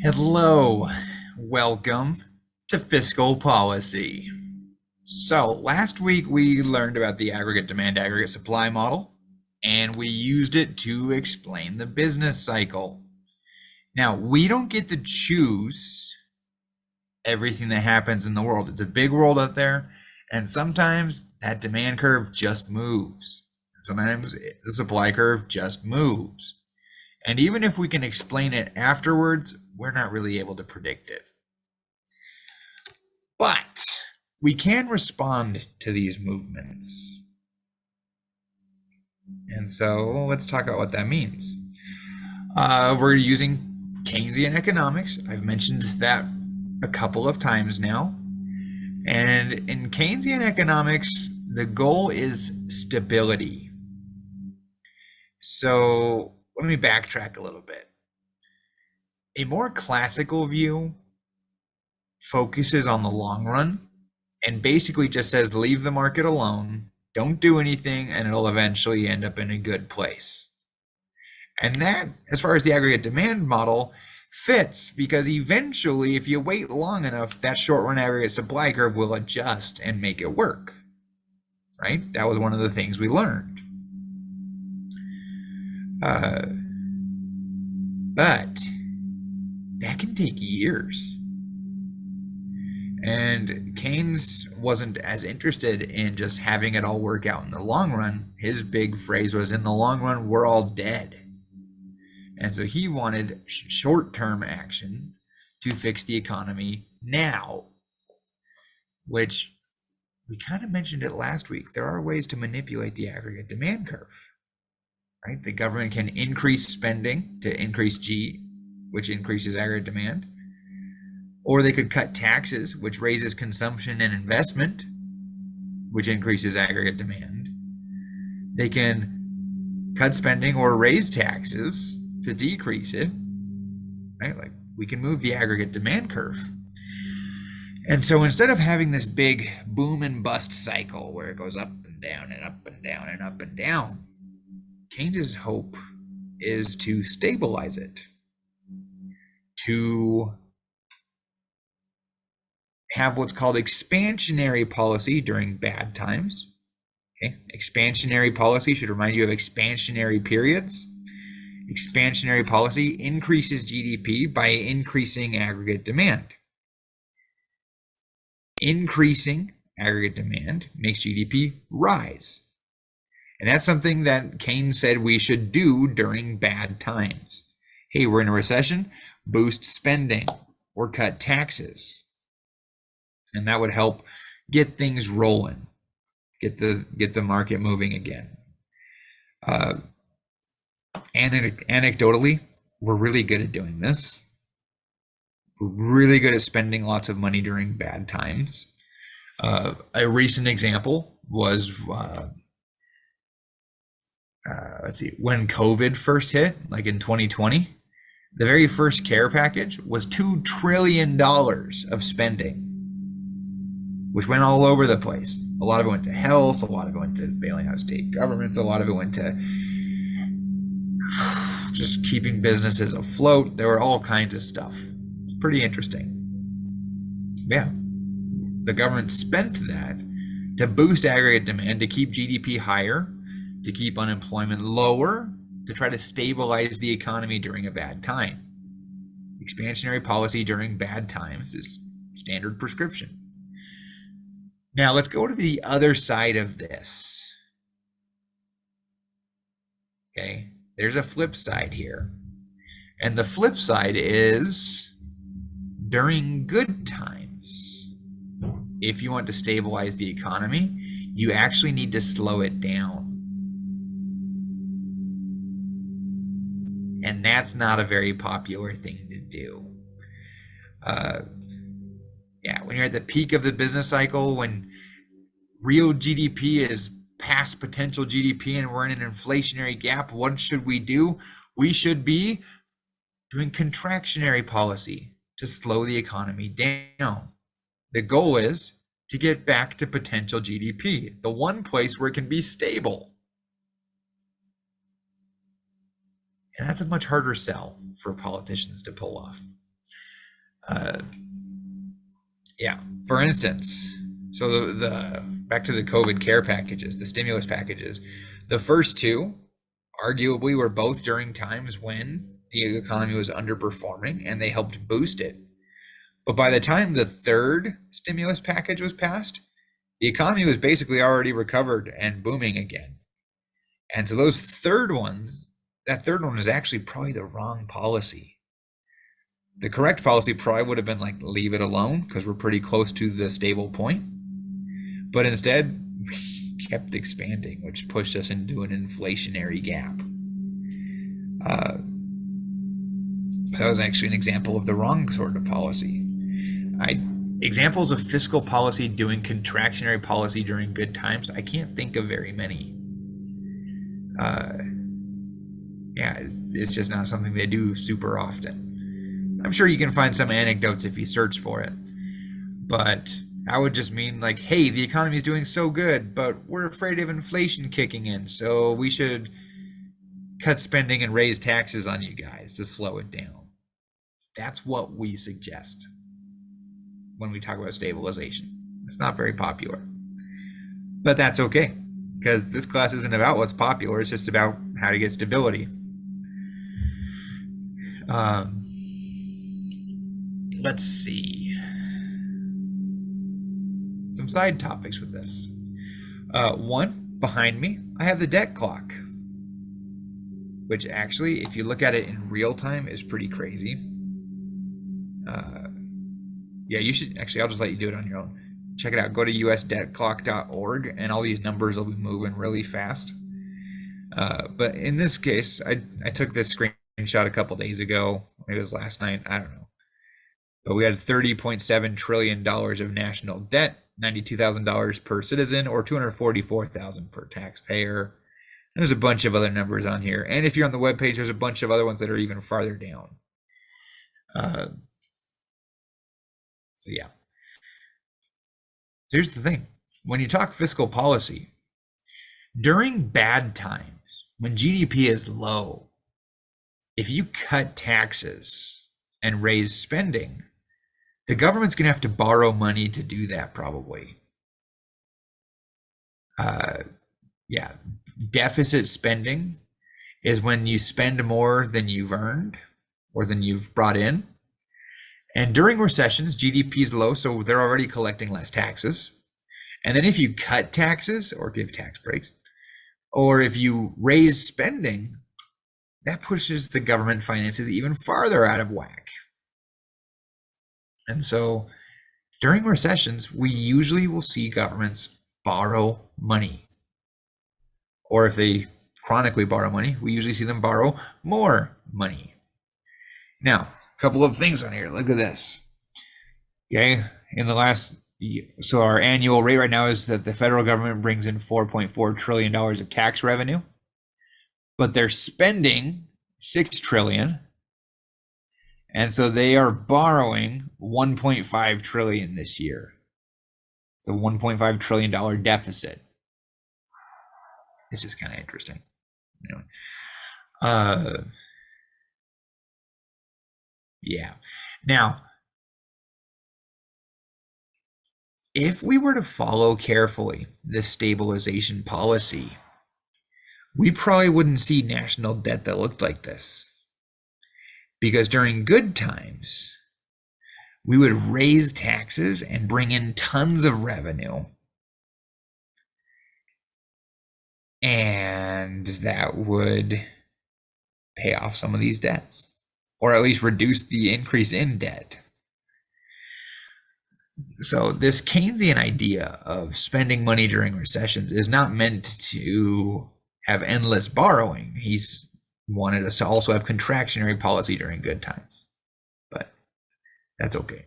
Hello, welcome to fiscal policy. So, last week we learned about the aggregate demand, aggregate supply model, and we used it to explain the business cycle. Now, we don't get to choose everything that happens in the world. It's a big world out there, and sometimes that demand curve just moves. Sometimes the supply curve just moves. And even if we can explain it afterwards, we're not really able to predict it. But we can respond to these movements. And so let's talk about what that means. We're using Keynesian economics. I've mentioned that a couple of times now. And in Keynesian economics, the goal is stability. So let me backtrack a little bit. A more classical view focuses on the long run and basically just says leave the market alone, don't do anything, and it'll eventually end up in a good place. And that, as far as the aggregate demand model, fits because eventually, if you wait long enough, that short run aggregate supply curve will adjust and make it work. Right? That was one of the things we learned. But that can take years. And Keynes wasn't as interested in just having it all work out in the long run. His big phrase was, in the long run, we're all dead. And so he wanted short-term action to fix the economy now, which we kind of mentioned it last week. There are ways to manipulate the aggregate demand curve, right? The government can increase spending to increase G, which increases aggregate demand. Or they could cut taxes, which raises consumption and investment, which increases aggregate demand. They can cut spending or raise taxes to decrease it, right? Like we can move the aggregate demand curve. And so instead of having this big boom and bust cycle where it goes up and down and up and down and up and down, Keynes's hope is to stabilize it, to have what's called expansionary policy during bad times. Okay, expansionary policy should remind you of expansionary periods. Expansionary policy increases GDP by increasing aggregate demand. Increasing aggregate demand makes GDP rise. And that's something that Keynes said we should do during bad times. Hey, we're in a recession, boost spending or cut taxes. And that would help get things rolling, get the market moving again. Anecdotally, we're really good at doing this. We're really good at spending lots of money during bad times. A recent example was, let's see, when COVID first hit, like in 2020, the very first care package was $2 trillion of spending, which went all over the place. A lot of it went to health, a lot of it went to bailing out state governments, a lot of it went to just keeping businesses afloat. There were all kinds of stuff. It's pretty interesting. Yeah, the government spent that to boost aggregate demand, to keep GDP higher, to keep unemployment lower, to try to stabilize the economy during a bad time. Expansionary policy during bad times is standard prescription. Now let's go to the other side of this. Okay, there's a flip side here. And the flip side is during good times, if you want to stabilize the economy, you actually need to slow it down. And that's not a very popular thing to do. Yeah, when you're at the peak of the business cycle, when real GDP is past potential GDP and we're in an inflationary gap, what should we do? We should be doing contractionary policy to slow the economy down. The goal is to get back to potential GDP, the one place where it can be stable. And that's a much harder sell for politicians to pull off. Uh, yeah. For instance, so the back to the COVID care packages, the stimulus packages, the first two arguably were both during times when the economy was underperforming and they helped boost it. But by the time the third stimulus package was passed, the economy was basically already recovered and booming again. And so that third one was actually probably the wrong policy. The correct policy probably would have been like leave it alone because we're pretty close to the stable point. But instead, we kept expanding, which pushed us into an inflationary gap. So that was actually an example of the wrong sort of policy. Examples of fiscal policy doing contractionary policy during good times, I can't think of very many. Yeah, it's just not something they do super often. I'm sure you can find some anecdotes if you search for it, but that would just mean like, hey, the economy is doing so good, but we're afraid of inflation kicking in, so we should cut spending and raise taxes on you guys to slow it down. That's what we suggest when we talk about stabilization. It's not very popular, but that's okay because this class isn't about what's popular. It's just about how to get stability. Let's see. Some side topics with this. One, behind me, I have the debt clock, which actually, if you look at it in real time, is pretty crazy. Yeah, you should actually, I'll just let you do it on your own. Check it out. Go to usdebtclock.org and all these numbers will be moving really fast. But in this case, I took this screenshot a couple days ago. Maybe it was last night. I don't know. But we had $30.7 trillion of national debt, $92,000 per citizen, or $244,000 per taxpayer. And there's a bunch of other numbers on here. And if you're on the webpage, there's a bunch of other ones that are even farther down. So yeah. Here's the thing. When you talk fiscal policy, during bad times, when GDP is low, if you cut taxes and raise spending, the government's going to have to borrow money to do that probably. Yeah, deficit spending is when you spend more than you've earned or than you've brought in. And during recessions, GDP is low, so they're already collecting less taxes. And then if you cut taxes or give tax breaks, or if you raise spending, that pushes the government finances even farther out of whack. And so during recessions, we usually will see governments borrow money. Or if they chronically borrow money, we usually see them borrow more money. Now, a couple of things on here. Look at this. Okay, in the last, so our annual rate right now is that the federal government brings in $4.4 trillion of tax revenue, but they're spending $6 trillion. And so they are borrowing $1.5 trillion this year. It's a $1.5 trillion deficit. It's just kind of interesting. Anyway. Yeah. Now, if we were to follow carefully the stabilization policy, we probably wouldn't see national debt that looked like this. Because during good times, we would raise taxes and bring in tons of revenue. And that would pay off some of these debts, or at least reduce the increase in debt. So this Keynesian idea of spending money during recessions is not meant to have endless borrowing. He's wanted us to also have contractionary policy during good times, but that's okay.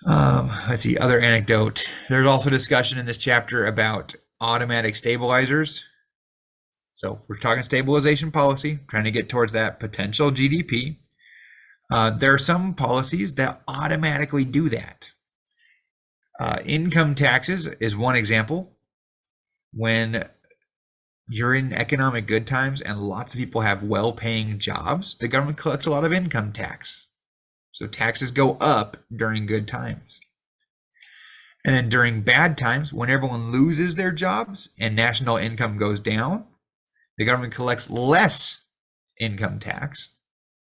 Let's see, other anecdote. There's also discussion in this chapter about automatic stabilizers. So we're talking stabilization policy, trying to get towards that potential GDP. There are some policies that automatically do that. Income taxes is one example. When you're in economic good times and lots of people have well-paying jobs, the government collects a lot of income tax. So taxes go up during good times. And then during bad times, when everyone loses their jobs and national income goes down, the government collects less income tax.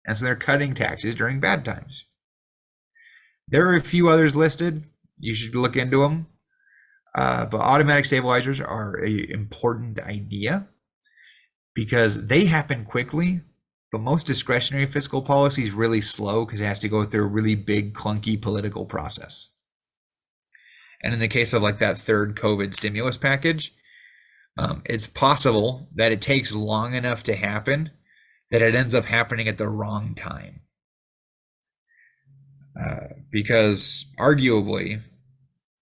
And so they're cutting taxes during bad times. There are a few others listed. You should look into them. But automatic stabilizers are an important idea because they happen quickly, but most discretionary fiscal policy is really slow because it has to go through a really big, clunky political process. And in the case of like that third COVID stimulus package, it's possible that it takes long enough to happen that it ends up happening at the wrong time. Because arguably,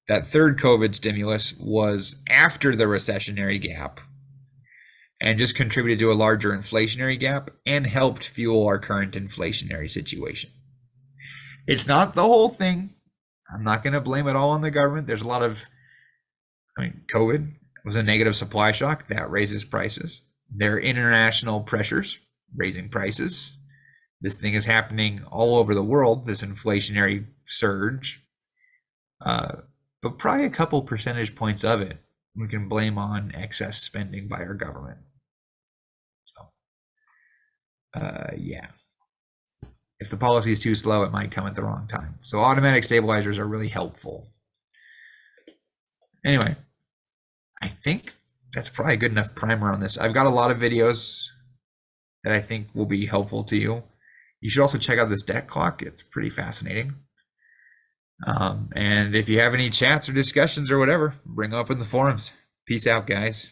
that third COVID stimulus was after the recessionary gap and just contributed to a larger inflationary gap and helped fuel our current inflationary situation. It's not the whole thing. I'm not going to blame it all on the government. There's a lot of, COVID was a negative supply shock that raises prices. There are international pressures raising prices. This thing is happening all over the world, this inflationary surge. But probably a couple percentage points of it we can blame on excess spending by our government. So, yeah. If the policy is too slow, it might come at the wrong time. So automatic stabilizers are really helpful. Anyway, I think that's probably a good enough primer on this. I've got a lot of videos that I think will be helpful to you. You should also check out this debt clock. It's pretty fascinating. And if you have any chats or discussions or whatever, bring them up in the forums. Peace out, guys.